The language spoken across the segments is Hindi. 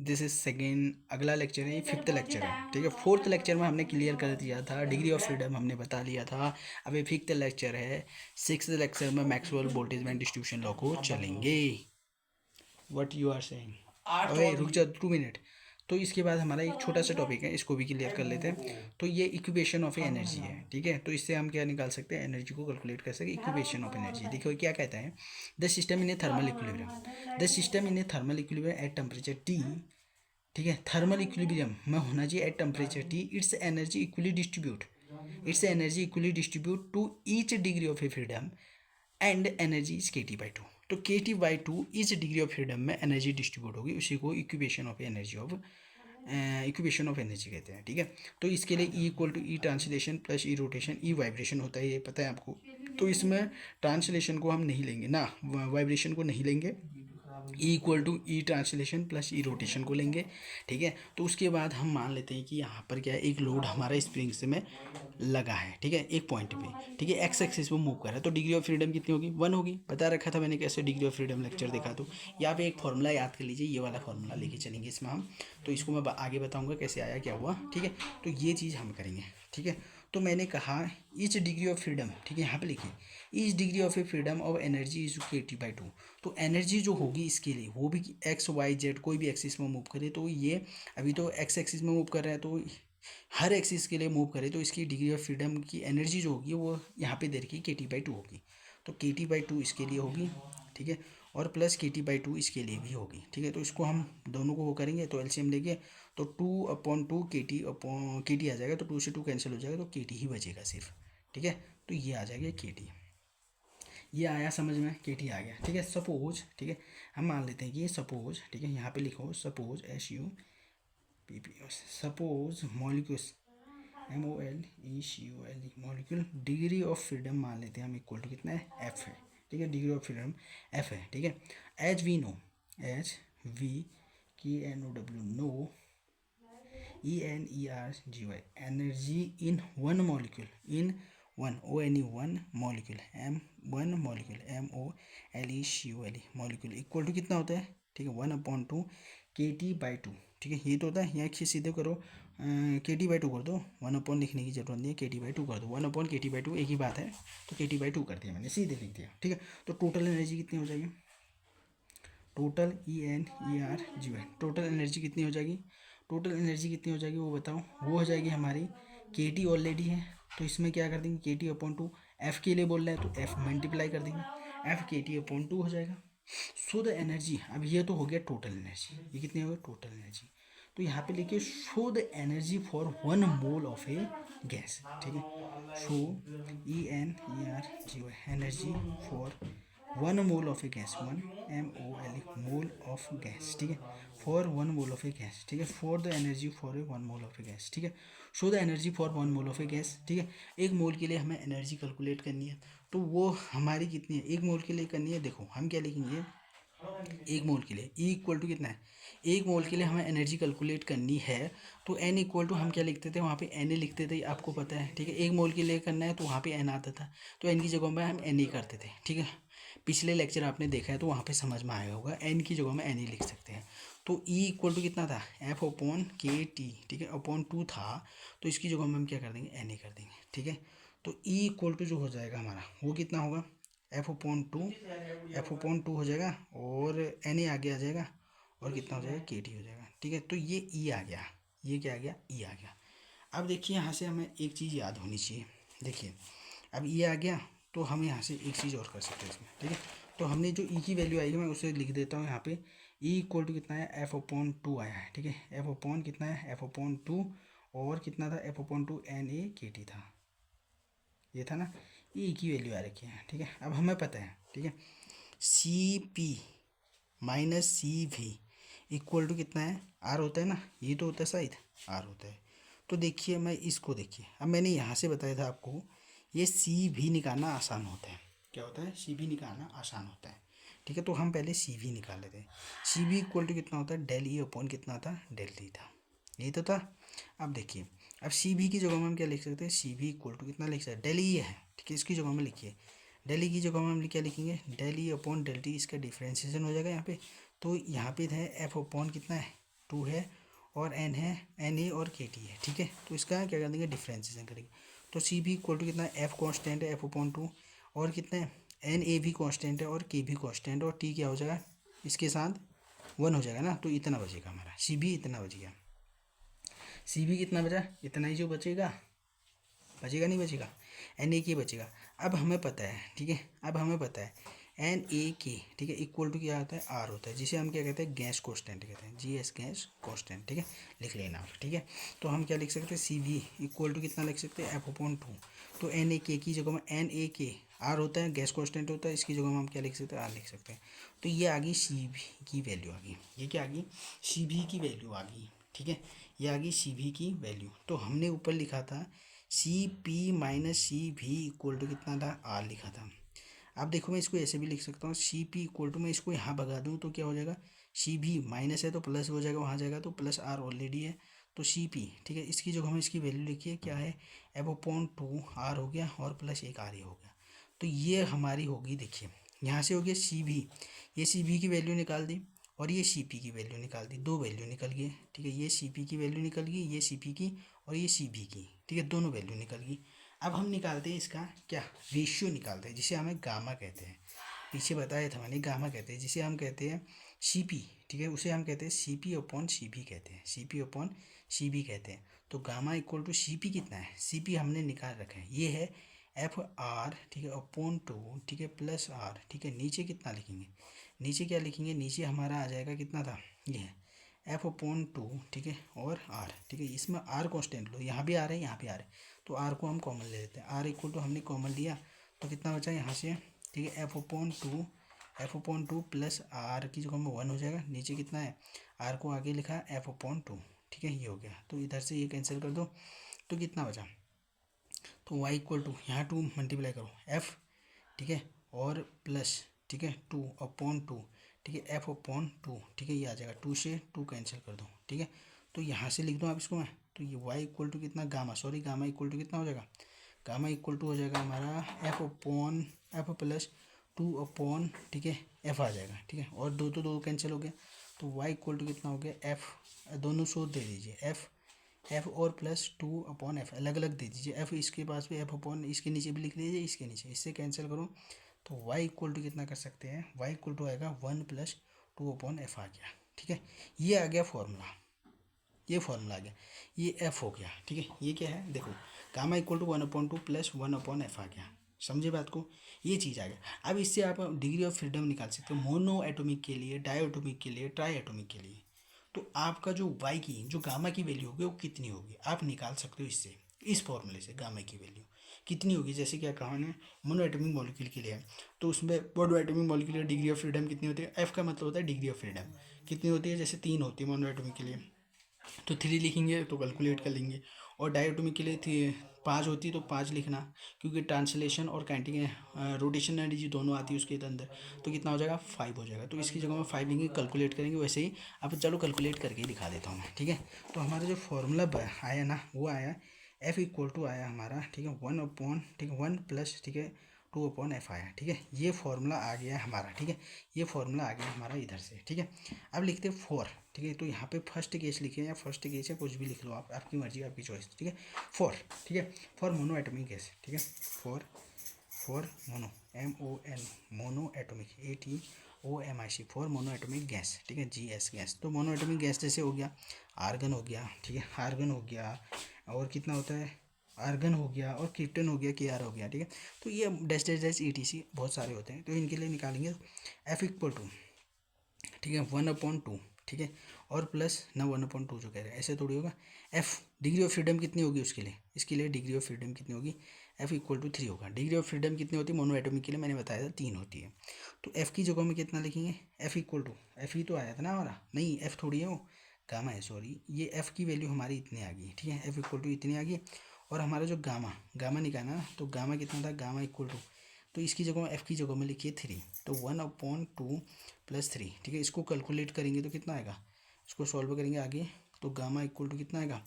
दिस इज सेकेंड, अगला लेक्चर है, फिफ्थ लेक्चर है, ठीक है। फोर्थ लेक्चर में हमने क्लियर कर दिया था, डिग्री ऑफ फ्रीडम हमने बता लिया था। अब ये फिफ्थ लेक्चर है, सिक्स्थ लेक्चर में Maxwell Boltzmann distribution law को चलेंगे। What you are saying? अरे रुक जा 2 मिनट। तो इसके बाद हमारा एक छोटा सा टॉपिक है, इसको भी क्लियर कर लेते हैं। तो ये इक्वेशन ऑफ एनर्जी है, ठीक है। तो इससे हम क्या निकाल सकते हैं, एनर्जी को कैलकुलेट कर सकते हैं। इक्वेशन ऑफ एनर्जी देखो क्या कहता है, the system in a thermal equilibrium, the system in a thermal equilibrium at temperature T, ठीक है। थर्मल इक्विलिब्रियम में होना चाहिए at temperature T, its energy equally distribute, its energy equally distribute to each degree of a freedom and energy is K T by two. तो के टी बाई टू इस डिग्री ऑफ फ्रीडम में एनर्जी डिस्ट्रीब्यूट होगी, उसी को equation of energy of equation of energy कहते हैं, ठीक है। तो इसके लिए E equal to E translation plus E rotation, E vibration होता है, ये पता है आपको। तो इसमें ट्रांसलेशन को हम नहीं लेंगे ना, वाइब्रेशन को नहीं लेंगे, E equal to E translation plus E rotation को लेंगे, ठीक है। तो उसके बाद हम मान लेते हैं कि यहाँ पर क्या है, एक लोड हमारा स्प्रिंग से में लगा है, ठीक है, एक पॉइंट पे, ठीक है, एक्स एक्सिस पे मूव कर रहा है। तो डिग्री ऑफ फ्रीडम कितनी होगी, 1 होगी। बता रखा था मैंने कैसे डिग्री ऑफ फ्रीडम लेक्चर देखा। तो यहाँ पे एक फॉर्मूला याद कर लीजिए, ये वाला फॉर्मूला लेके चलेंगे इसमें हम। तो इसको मैं आगे बताऊँगा कैसे आया क्या हुआ, ठीक है। तो ये चीज़ हम करेंगे, ठीक है। तो मैंने कहा ईच डिग्री ऑफ फ्रीडम, ठीक है, यहाँ पे लिखिए each degree of a freedom of energy is K T by two. तो एनर्जी जो होगी इसके लिए, वो भी एक्स वाई जेड कोई भी एक्सिस में मूव करे, तो ये अभी तो एक्स एक्सिस में मूव कर रहा है, तो हर एक्सिस के लिए मूव करे तो इसकी डिग्री ऑफ फ्रीडम की एनर्जी जो होगी वो यहाँ पे दे रखी के टी बाई टू होगी। तो के टी बाई टू इसके लिए होगी, ठीक है, और प्लस के टी बाई टू इसके लिए भी होगी, ठीक है। तो इसको हम दोनों को वो करेंगे, तो एलसीएम लेंगे, तो 2/2 के टी आ जाएगा, तो 2 से 2 कैंसिल हो जाएगा, तो के टी ही बचेगा सिर्फ, ठीक है। तो ये आ जाएगा के टी, ये आया समझ में, के टी आ गया, ठीक है। सपोज, ठीक है, हम मान लेते हैं कि सपोज, ठीक है, यहाँ पे लिखो suppose SUPP, suppose molecules MOLECULE molecule degree of freedom मान लेते हैं हम इक्वल टू कितना है, एफ है, ठीक है। डिग्री ऑफ फ्रीडम एफ है, ठीक है। H V no, no ENERGY energy in one molecule, in one one molecule, MOLECULE equal to कितना होता है, ठीक है, 1/2 KT/2, ठीक है। ये तो होता है, यहाँ सीधे करो KT/2 कर दो, 1 लिखने की जरूरत नहीं है, KT/2 कर दो, 1/KT/2 एक ही बात है, तो KT/2 कर दिया मैंने, सीधे लिख दिया, ठीक है। तो टोटल एनर्जी कितनी हो जाएगी, टोटल ENERGY, टोटल एनर्जी कितनी हो जाएगी, टोटल एनर्जी कितनी हो जाएगी वो बताओ, वो हो जाएगी हमारी के टी ऑलरेडी है, तो इसमें क्या कर देंगे, KT/2, एफ के लिए बोल रहे हैं तो एफ मल्टीप्लाई कर देंगे, एफ KT/2 हो जाएगा। सो द एनर्जी, अब ये तो हो गया टोटल एनर्जी, ये कितनी हो गई टोटल एनर्जी। तो यहाँ पे लिखिए show the energy for 1 mole of A gas, ठीक है। Show ENERGY energy for 1 mole of A gas, 1 mole of gas, ठीक है, for 1 mole of A gas, ठीक है। For the energy for 1 mole of A gas, ठीक है। Show the energy for 1 mole of A gas, ठीक है। एक मोल के लिए हमें एनर्जी कैलकुलेट करनी है, तो वो हमारी कितनी है, एक मोल के लिए करनी है। देखो हम क्या लिखेंगे, एक मोल के लिए ई इक्वल टू कितना है, एक मोल के लिए हमें एनर्जी कैलकुलेट करनी है, तो एन इक्वल टू हम क्या लिखते थे, वहाँ पे एन ए लिखते थे, आपको पता है, ठीक है। एक मोल के लिए करना है तो वहाँ पे एन आता था, तो एन की जगह में हम एन ए करते थे, ठीक है। पिछले लेक्चर आपने देखा है तो वहाँ पे समझ में आया होगा, एन की जगह में एन ए लिख सकते हैं। तो ई इक्वल टू कितना था, F/KT, ठीक है, अपॉन 2 था, तो इसकी जगह में हम क्या कर देंगे, एन ए कर देंगे, ठीक है। तो ई इक्वल टू जो हो जाएगा हमारा वो कितना होगा, F/2 हो जाएगा, और एन ए आगे आ जाएगा, और कितना हो जाएगा, के टी हो जाएगा, ठीक है। तो ये ई आ गया, ये क्या आ गया, ई आ गया। अब देखिए यहाँ से हमें एक चीज़ याद होनी चाहिए, देखिए अब ई आ गया, तो हम यहाँ से एक चीज़ और कर सकते हैं इसमें, ठीक है। तो हमने जो ई की वैल्यू आई है मैं उसे लिख देता हूँ यहाँ पे, ई इक्वल टू कितना है, F/2 आया है, ठीक है। एफ अपॉन कितना है, F/2, और कितना था, F/2 NA/KT था, ये था ना, ई की वैल्यू आ रखी है, ठीक है। अब हमें पता है, ठीक है, CP minus CV equal to कितना है, आर होता है ना, ये तो होता है शायद, आर होता है। तो देखिए मैं इसको, देखिए अब मैंने यहाँ से बताया था आपको, ये CV निकालना आसान होता है, क्या होता है, CV निकालना आसान होता है, ठीक है। तो हम पहले CV निकाल लेते हैं। CV इक्वल टू कितना होता है, डेल ई अपॉन कितना था, डेल टी था, यही तो था। अब देखिए, अब CV की जगह में हम क्या लिख सकते हैं, CV इक्वल टू कितना लिख सकते हैं, डेल ई है, ठीक है, इसकी जगह में लिखिए, डेल ई की जगह में हम क्या लिखेंगे, del E upon del T, इसका डिफ्रेंसिएशन हो जाएगा यहाँ पे। तो यहाँ पे है F अपॉन कितना है, 2 है और n है, एन ए और के टी है, ठीक है। तो इसका क्या कर देंगे, डिफ्रेंसिएशन करेंगे। तो सी भी इक्वल टू कितना, एफ कॉन्स्टेंट है एफ अपॉन 2, और कितना है, एन ए भी कॉन्स्टेंट है और के भी कॉन्स्टेंट, और टी क्या हो जाएगा इसके साथ 1 हो जाएगा ना। तो इतना बचेगा हमारा, सी भी इतना बच गया। सी भी कितना बचा, इतना ही जो बचेगा, बचेगा नहीं बचेगा, एन ए के बचेगा। अब हमें पता है, ठीक है, अब हमें पता है एन ए के, ठीक है, इक्वल टू क्या होता है, आर होता है, जिसे हम क्या कहते हैं, गैस कॉन्स्टेंट कहते हैं, जी एस गैस कॉन्स्टेंट, ठीक है, लिख लेना आप, ठीक है। तो हम क्या लिख सकते हैं, सी वी इक्वल टू कितना लिख सकते हैं, एफ अपॉन 2। तो एन ए के की जगह में एन ए के आर होता है, गैस कॉन्स्टेंट होता है, इसकी जगह में हम क्या लिख सकते हैं, आर लिख सकते हैं। तो ये आ गई सी वी की वैल्यू आ गई, ये क्या आ गई, सी वी की वैल्यू आ गई, ठीक है, ये आ गई सी वी की वैल्यू। तो हमने ऊपर लिखा था C P minus C V equal to कितना था, आर लिखा था। अब देखो मैं इसको ऐसे भी लिख सकता हूँ, सी पी इक्वल टू, मैं इसको यहाँ भगा दूँ तो क्या हो जाएगा, सी भी माइनस है तो प्लस हो जाएगा, वहाँ जाएगा तो प्लस आर ऑलरेडी है, तो सी पी, ठीक है, इसकी जगह हमें इसकी वैल्यू लिखिए क्या है, एफ अपॉन 2 आर हो गया और प्लस एक आर ही हो गया। तो ये हमारी होगी, देखिए यहाँ से हो गया सी भी, ये सी भी की वैल्यू निकाल दी और ये सी पी की वैल्यू निकाल दी, दो वैल्यू निकल गई, ठीक है, ये सी पी की वैल्यू निकल गई, ये सी पी की और ये सी बी की, ठीक है, दोनों वैल्यू निकल गई। अब हम निकालते हैं इसका क्या, रेशियो निकालते हैं, जिसे हमें गामा कहते हैं, पीछे बताया था मैंने, गामा कहते हैं, जिसे हम कहते हैं सी पी, ठीक है, उसे हम कहते हैं C P upon C V कहते हैं, C P upon C V कहते हैं। तो gamma equal to C P कितना है, सी पी हमने निकाल रखा है, ये है एफ आर, ठीक है, अपॉन 2, ठीक है, प्लस आर, ठीक है, नीचे कितना लिखेंगे, नीचे क्या लिखेंगे, नीचे हमारा आ जाएगा कितना था, ये है एफ अपॉन 2, ठीक है, और आर, ठीक है, इसमें आर कॉन्स्टेंट लो, यहाँ भी आ रहा है यहाँ भी आ रहा है, तो आर को हम कॉमन ले लेते हैं, आर इक्वल टू हमने कॉमन लिया तो कितना बचा यहाँ से, ठीक है, F upon 2, F upon 2 plus R की जगह में 1 हो जाएगा, नीचे कितना है, आर को आगे लिखा एफ अपॉन 2, ठीक है, ये हो गया। तो इधर से ये कैंसिल कर दो तो कितना बचा, तो वाई इक्वल टू यहाँ 2 मल्टीप्लाई करो एफ, ठीक है, और प्लस, ठीक है, 2 अपॉन 2, ठीक है, एफ अपॉन 2, ठीक है, ये आ जाएगा, 2 से 2 कैंसिल कर दो, ठीक है। तो यहाँ से लिख दूँ आप इसको मैं, तो ये वाई इक्वल टू कितना, gamma, sorry gamma equal to कितना हो जाएगा, गामा इक्वल टू हो जाएगा हमारा F upon F plus 2 upon, ठीक है, एफ आ जाएगा, ठीक है, और दो तो दो कैंसिल हो गया, तो वाई इक्वल टू कितना हो गया, एफ, दोनों सो दे दीजिए, एफ एफ और प्लस 2 अपॉन एफ अलग अलग दे दीजिए, एफ इसके पास भी एफ अपॉन इसके नीचे भी लिख लीजिए, इसके नीचे, इससे कैंसिल करो तो y इक्वल टू कितना कर सकते हैं, y इक्वल टू आएगा 1 प्लस 2 अपॉन एफ आ गया, ठीक है, ये आ गया फॉर्मूला, ये फॉर्मूला आ गया, ये एफ हो गया, ठीक है, ये क्या है देखो, gamma equal to 1/2 plus 1 upon F आ गया, समझे बात को, ये चीज़ आ गया। अब इससे आप डिग्री ऑफ फ्रीडम निकाल सकते हो, मोनो एटोमिक के लिए, डाई एटोमिक के लिए, ट्राई एटोमिक के लिए। तो आपका जो वाई की, जो गामा की वैल्यू होगी वो कितनी होगी, आप निकाल सकते हो इससे, इस फॉर्मूले से गामा की वैल्यू कितनी होगी। जैसे क्या कहा मैंने, मोनो एटॉमिक मॉलिक्यूल के लिए, तो उसमें मोनो एटॉमिक मॉलिक्यूल की डिग्री ऑफ फ्रीडम कितनी होती है, एफ का मतलब होता है डिग्री ऑफ फ्रीडम कितनी होती है, जैसे 3 होती है मोनो एटॉमिक के लिए, तो 3 लिखेंगे तो कैलकुलेट कर लेंगे, और डायटोमिक के लिए थी 5 होती है तो 5 लिखना, क्योंकि ट्रांसलेशन और काउंटिंग रोटेशन एनर्जी दोनों आती है उसके अंदर, तो कितना हो जाएगा 5 हो जाएगा, तो इसकी जगह में 5 लेंगे, कैलकुलेट करेंगे वैसे ही। अब चलो कैलकुलेट करके ही दिखा देता हूँ मैं, ठीक है। तो हमारा जो फॉर्मूला आया ना, वो आया एफ इक्वल टू आया हमारा, ठीक है, 1 अपॉन, ठीक है, 1 प्लस, ठीक है, 2 अपॉन एफ आया, ठीक है, ये फॉर्मूला आ गया हमारा, ठीक है, ये फॉर्मूला आ गया हमारा इधर से, ठीक है। अब लिखते हैं 4, ठीक है, तो यहाँ पे फर्स्ट केस लिखे या फर्स्ट केस या कुछ भी लिख लो आप, आपकी मर्जी आपकी चॉइस, ठीक है। 4, ठीक है, फॉर मोनो एटॉमिक गैस, ठीक है, for mono MON mono atomic ATOMIC for mono atomic gas, ठीक है, GS गैस। तो मोनो एटॉमिक गैस जैसे हो गया, आर्गन हो गया, ठीक है, आर्गन हो गया, और कितना होता है, आर्गन हो गया, और क्रिप्टन हो गया, KR हो गया, ठीक है। तो ये डैश डैश डैश ETC बहुत सारे होते हैं, तो इनके लिए निकालेंगे F इक्वल टू, ठीक है, 1/2, ठीक है, और प्लस ना 1/2 जो कह रहे हैं, ऐसे थोड़ी होगा। एफ डिग्री ऑफ फ्रीडम कितनी होगी उसके लिए, इसके लिए डिग्री ऑफ फ्रीडम कितनी होगी, एफ इक्वल टू 3 होगा। डिग्री ऑफ फ्रीडम कितनी होती है मोनो एटॉमिक के लिए, मैंने बताया था 3 होती है। तो एफ की जगह में कितना लिखेंगे, एफ इक्वल टू, एफ ही तो आया था ना हमारा, नहीं एफ थोड़ी है वो, गामा है, सॉरी, ये एफ की वैल्यू हमारी इतनी आ गई, ठीक है, एफ इक्वल टू इतनी आ गई। और हमारा जो गामा निकालना ना, तो गामा कितना था, गामा इक्वल टू, तो इसकी जगह में एफ की जगह में लिखिए 3, तो 1/2 प्लस 3, ठीक है, इसको कैलकुलेट करेंगे तो कितना आएगा, इसको सॉल्व करेंगे आगे, तो गामा इक्वल टू कितना आएगा,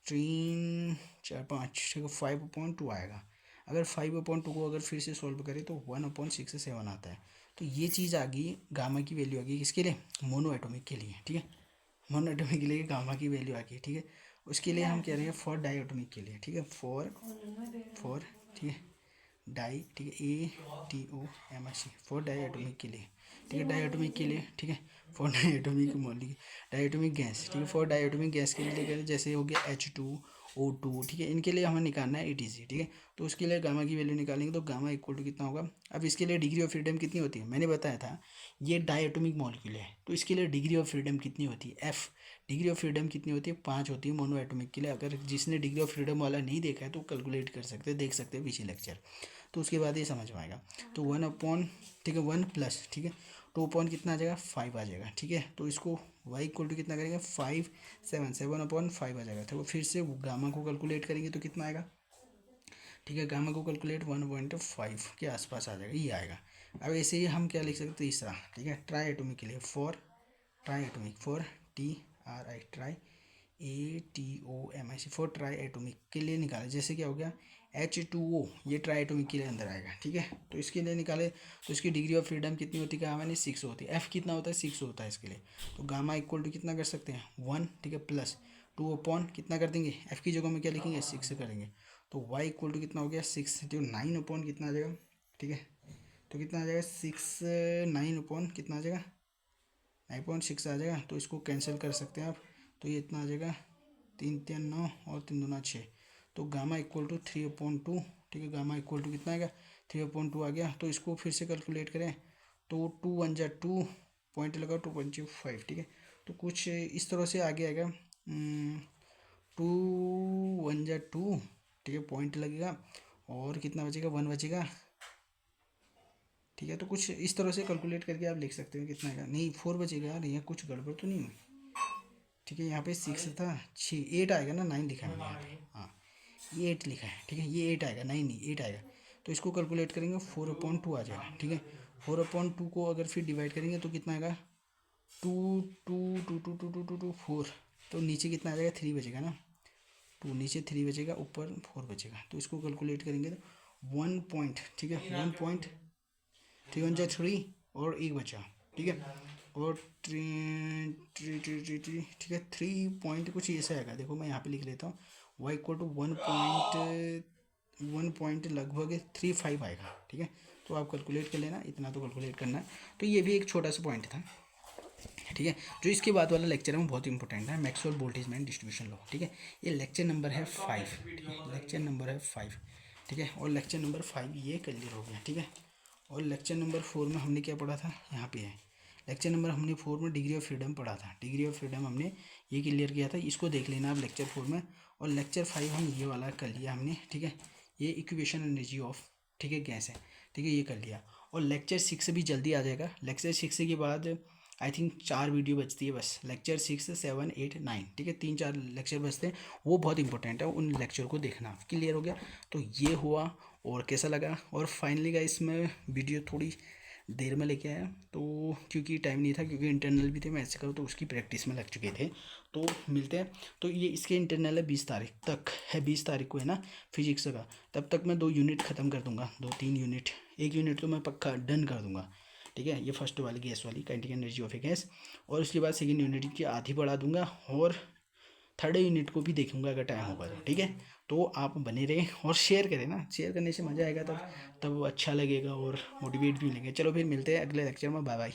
3 4 5, ठीक है, 5/2 आएगा। अगर 5/2 को अगर फिर से सॉल्व करें तो 1/6 7 आता है। तो ये चीज़ आ गई, गामा की वैल्यू आ गई किसके लिए, मोनो एटॉमिक के लिए, ठीक है, मोनो एटॉमिक के लिए गामा की वैल्यू आ गई, ठीक है। उसके लिए हम कह रहे हैं फॉर डाई एटॉमिक के लिए, ठीक है, फॉर ठीक है डाई, ठीक है, ATOMIC फॉर डाई एटॉमिक के लिए, ठीक है, डाई एटॉमिक के लिए, ठीक है, for diatomic molecule, diatomic gas, ठीक है, फॉर डाई एटॉमिक गैस के लिए जैसे हो गया H2O2, ठीक है, इनके लिए हमें निकालना है ETC, ठीक है। तो उसके लिए गामा की वैल्यू निकालेंगे तो गामा इक्वल टू कितना होगा। अब इसके लिए डिग्री ऑफ फ्रीडम कितनी होती है, मैंने बताया था ये डाई एटॉमिक मॉलिक्यूल है, तो इसके लिए डिग्री ऑफ फ्रीडम कितनी होती है, F। डिग्री ऑफ फ्रीडम कितनी होती है, 5 होती है मोनो एटॉमिक के लिए। अगर जिसने डिग्री ऑफ फ्रीडम वाला नहीं देखा है तो कैलकुलेट कर सकते हैं, देख सकते हैं पीछे लेक्चर, तो उसके बाद ये समझ में आएगा। तो 1 अपॉन, ठीक है, 1 प्लस, ठीक है, 2 अपॉन कितना आ जाएगा 5 आ जाएगा, ठीक है। तो इसको y इक्वल टू कितना करेंगे 7 आ जाएगा। तो फिर से गामा को कैलकुलेट करेंगे तो कितना आएगा, ठीक है, गामा को कैलकुलेट 1.5 के आसपास आ जाएगा, ये आएगा। अब ऐसे ही हम क्या लिख सकते हैं तीसरा, ठीक है, ट्राई एटॉमिक के लिए for TRI ATOMIC for try atomic के लिए निकाले। जैसे क्या हो गया H2O, ये ट्राई एटॉमिक के लिए अंदर आएगा, ठीक है। तो इसके लिए निकाले तो इसकी डिग्री ऑफ फ्रीडम कितनी होती है, गामा ने 6 होती है। F कितना होता है 6 होता है इसके लिए। तो गामा इक्वल टू कितना कर सकते हैं 1, ठीक है, प्लस 2 अपॉन कितना कर देंगे, F की जगह में क्या लिखेंगे 6 करेंगे। तो y इक्वल टू कितना हो गया 6, जो 9 अपॉन कितना आ जाएगा, ठीक है। तो कितना आ जाएगा 9 अपॉन कितना आ जाएगा 9.6 आ जाएगा। तो इसको कैंसिल कर सकते हैं आप, तो ये इतना आ जाएगा 3 3 9 और 3 2 6। तो गामा इक्वल टू 3/2, ठीक है, गामा इक्वल टू कितना आएगा 3/2 आ गया। तो इसको फिर से कैलकुलेट करें तो 2 1 जा 2 पॉइंट लगाओ 2.5, ठीक है। तो कुछ इस तरह से आगे आएगा 2 1 जा 2, ठीक है, पॉइंट लगेगा और कितना बचेगा 1 बचेगा, ठीक है। तो कुछ इस तरह से कैलकुलेट करके आप लिख सकते हो कितना आएगा। नहीं 4 बचेगा यार, यहाँ कुछ गड़बड़ तो नहीं हुई, ठीक है। यहाँ पे 6 था 6 8 आएगा ना, 9 लिखा है मैंने यहाँ पे, हाँ ये 8 लिखा है, ठीक है, ये 8 आएगा, 9 नहीं 8 आएगा। तो इसको कैलकुलेट करेंगे 4/2 आ जाएगा, ठीक है। 4/2 को अगर फिर डिवाइड करेंगे तो कितना आएगा 2 2 2 2 2 2 2 2 4। तो नीचे कितना आ जाएगा 3 बचेगा ना, तो नीचे 3 बचेगा, ऊपर 4 बचेगा। तो इसको कैलकुलेट करेंगे तो 1 पॉइंट, ठीक है, 1.3 1 जा 3 और 1 बचा, ठीक है, और ठीक है 3 पॉइंट कुछ ऐसा आएगा। देखो मैं यहाँ पे लिख लेता हूँ y इक्वल टू 1 पॉइंट लगभग 35 आएगा, ठीक है। तो आप कैलकुलेट कर लेना, इतना तो कैलकुलेट करना है। तो ये भी एक छोटा सा पॉइंट था, ठीक है। जो इसके बाद वाला लेक्चर है वो बहुत इंपॉर्टेंट है, मैक्सवेल बोल्टेजमैन डिस्ट्रीब्यूशन लॉ, ठीक है। ये लेक्चर नंबर है 5, ठीक है, लेक्चर नंबर है 5, ठीक है। और लेक्चर नंबर 5 ये क्लियर हो गया, ठीक है। और लेक्चर नंबर 4 में हमने क्या पढ़ा था, यहाँ पे है लेक्चर नंबर हमने 4 में डिग्री ऑफ फ्रीडम पढ़ा था। डिग्री ऑफ फ्रीडम हमने ये क्लियर किया था, इसको देख लेना आप लेक्चर 4 में। और लेक्चर 5 हम ये वाला कर लिया हमने, ठीक है, ये इक्वेशन एनर्जी ऑफ, ठीक है, गैस है, ठीक है, ये कर लिया। और लेक्चर 6 भी जल्दी आ जाएगा। लेक्चर 6 के बाद आई थिंक 4 वीडियो बचती है बस, लेक्चर 6 7 8 9, ठीक है, 3 4 लेक्चर बचते हैं, वो बहुत इंपॉर्टेंट है, उन लेक्चर को देखना। क्लियर हो गया। तो ये हुआ, और कैसा लगा। और फाइनली गाइस मैं वीडियो थोड़ी देर में लेके आया, तो क्योंकि टाइम नहीं था, क्योंकि इंटरनल भी थे, मैं ऐसे करूँ तो उसकी प्रैक्टिस में लग चुके थे। तो मिलते हैं। तो ये इसके इंटरनल है 20 तारीख तक है, 20 तारीख को है ना फिजिक्स का। तब तक मैं 2 यूनिट ख़त्म कर दूंगा, 2 3 यूनिट, 1 यूनिट तो मैं पक्का डन कर दूंगा, ठीक है। ये फर्स्ट वाली गैस वाली kinetic energy of A gas, और उसके बाद सेकेंड यूनिट की आधी बढ़ा दूंगा, और थर्ड यूनिट को भी देखूंगा अगर टाइम होगा तो, ठीक है। तो आप बने रहें और शेयर करें ना, शेयर करने से मज़ा आएगा, तब अच्छा लगेगा और मोटिवेट भी मिलेंगे। चलो फिर मिलते हैं अगले लेक्चर में, बाय बाय।